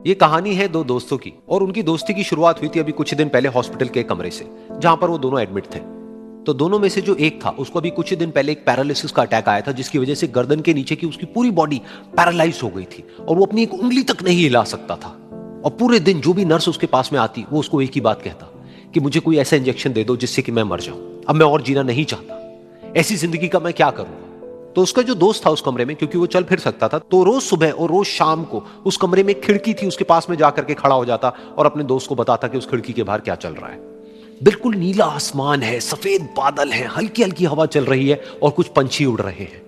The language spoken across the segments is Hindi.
ये कहानी है दो दोस्तों की और उनकी दोस्ती की शुरुआत हुई थी अभी कुछ दिन पहले हॉस्पिटल के कमरे से, जहां पर वो दोनों एडमिट थे। तो दोनों में से जो एक था उसको अभी कुछ दिन पहले एक पैरालिसिस का अटैक आया था, जिसकी वजह से गर्दन के नीचे की उसकी पूरी बॉडी पैरालाइज हो गई थी और वो अपनी एक उंगली तक नहीं हिला सकता था। और पूरे दिन जो भी नर्स उसके पास में आती वो उसको एक ही बात कहता कि मुझे कोई ऐसा इंजेक्शन दे दो जिससे कि मैं मर जाऊं, अब मैं और जीना नहीं चाहता, ऐसी जिंदगी का मैं क्या करूंगा। तो उसका जो दोस्त था उस कमरे में, क्योंकि वो चल फिर सकता था, तो रोज सुबह और रोज शाम को उस कमरे में एक खिड़की थी, उसके पास में जाकर के खड़ा हो जाता और अपने दोस्त को बताता कि उस खिड़की के बाहर क्या चल रहा है। बिल्कुल नीला आसमान है, सफेद बादल है, हल्की हल्की हवा चल रही है और कुछ पंछी उड़ रहे हैं।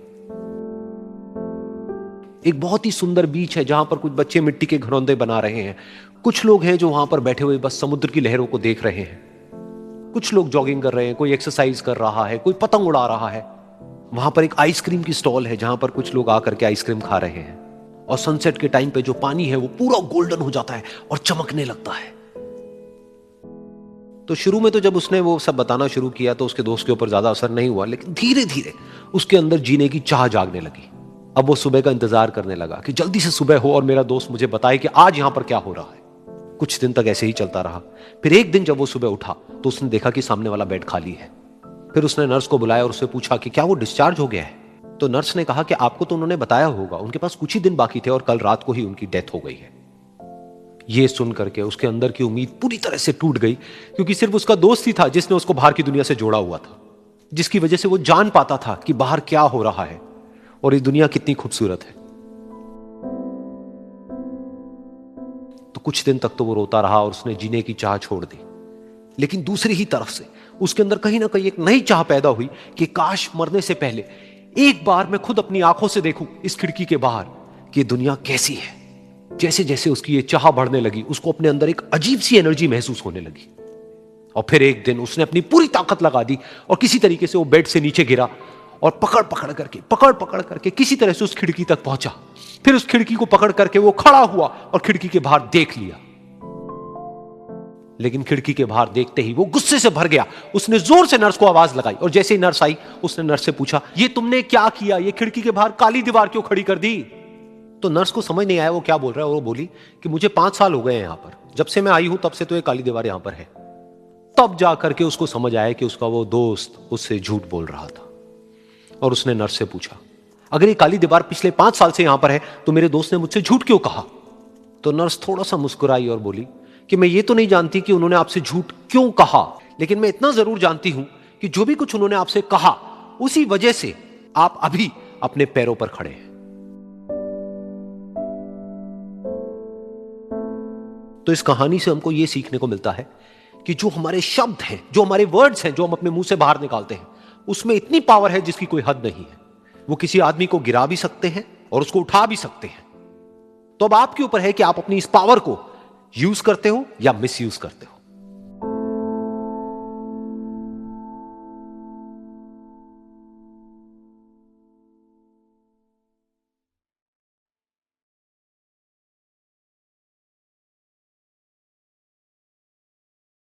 एक बहुत ही सुंदर बीच है जहां पर कुछ बच्चे मिट्टी के घरौंदे बना रहे हैं। कुछ लोग हैं जो वहां पर बैठे हुए बस समुद्र की लहरों को देख रहे हैं। कुछ लोग जॉगिंग कर रहे हैं, कोई एक्सरसाइज कर रहा है, कोई पतंग उड़ा रहा है। वहां पर एक आइसक्रीम की स्टॉल है जहां पर कुछ लोग आकर के आइसक्रीम खा रहे हैं। और सनसेट के टाइम पे जो पानी है वो पूरा गोल्डन हो जाता है और चमकने लगता है। तो शुरू में तो जब उसने वो सब बताना शुरू किया तो उसके दोस्त के ऊपर ज्यादा असर नहीं हुआ, लेकिन धीरे धीरे उसके अंदर जीने की चाह जागने लगी। अब वो सुबह का इंतजार करने लगा कि जल्दी से सुबह हो और मेरा दोस्त मुझे बताए कि आज यहां पर क्या हो रहा है। कुछ दिन तक ऐसे ही चलता रहा। फिर एक दिन जब वो सुबह उठा तो उसने देखा कि सामने वाला बेड खाली है। फिर उसने नर्स को बुलाया और उससे पूछा कि क्या वो डिस्चार्ज हो गया है। तो नर्स ने कहा कि आपको तो उन्होंने बताया होगा, उनके पास कुछ ही दिन बाकी थे और कल रात को ही उनकी डेथ हो गई है। ये सुन करके उसके अंदर की उम्मीद पूरी तरह से टूट गई, क्योंकि सिर्फ उसका दोस्त ही था जिसने उसको बाहर की दुनिया से जोड़ा हुआ था, जिसकी वजह से वो जान पाता था कि बाहर क्या हो रहा है और ये दुनिया कितनी खूबसूरत है। तो कुछ दिन तक तो वो रोता रहा और उसने जीने की चाह छोड़ दी। लेकिन दूसरी ही तरफ से उसके अंदर कहीं ना कहीं एक नई चाह पैदा हुई कि काश मरने से पहले एक बार मैं खुद अपनी आंखों से देखूं इस खिड़की के बाहर कि दुनिया कैसी है। जैसे जैसे उसकी ये चाह बढ़ने लगी, उसको अपने अंदर एक अजीब सी एनर्जी महसूस होने लगी। और फिर एक दिन उसने अपनी पूरी ताकत लगा दी और किसी तरीके से वो बेड से नीचे गिरा और पकड़ पकड़ करके किसी तरह से उस खिड़की तक पहुंचा। फिर उस खिड़की को पकड़ करके वो खड़ा हुआ और खिड़की के बाहर देख लिया। लेकिन खिड़की के बाहर देखते ही वो गुस्से से भर गया। उसने जोर से नर्स को आवाज लगाई और जैसे ही नर्स आई उसने नर्स से पूछा, ये तुमने क्या किया, ये खिड़की के बाहर काली दीवार क्यों खड़ी कर दी। तो नर्स को समझ नहीं आया वो क्या बोल रहा है और वो बोली कि मुझे 5 साल हो गए हैं यहां पर, जब से मैं आई हूं तब से तो ये काली दीवार यहां पर है। तब जाकर के उसको समझ आया कि उसका वो दोस्त उससे झूठ बोल रहा था। और उसने नर्स से पूछा, अगर ये काली दीवार पिछले 5 साल से यहां पर है तो मेरे दोस्त ने मुझसे झूठ क्यों कहा। तो नर्स थोड़ा सा मुस्कुराई और बोली कि मैं ये तो नहीं जानती कि उन्होंने आपसे झूठ क्यों कहा, लेकिन मैं इतना जरूर जानती हूं कि जो भी कुछ उन्होंने आपसे कहा उसी वजह से आप अभी अपने पैरों पर खड़े हैं। तो इस कहानी से हमको यह सीखने को मिलता है कि जो हमारे शब्द हैं, जो हमारे वर्ड्स हैं, जो हम अपने मुंह से बाहर निकालते हैं, उसमें इतनी पावर है जिसकी कोई हद नहीं है। वो किसी आदमी को गिरा भी सकते हैं और उसको उठा भी सकते हैं। तो अब आपके ऊपर है कि आप अपनी इस पावर को यूज करते हो या मिस यूज करते हो।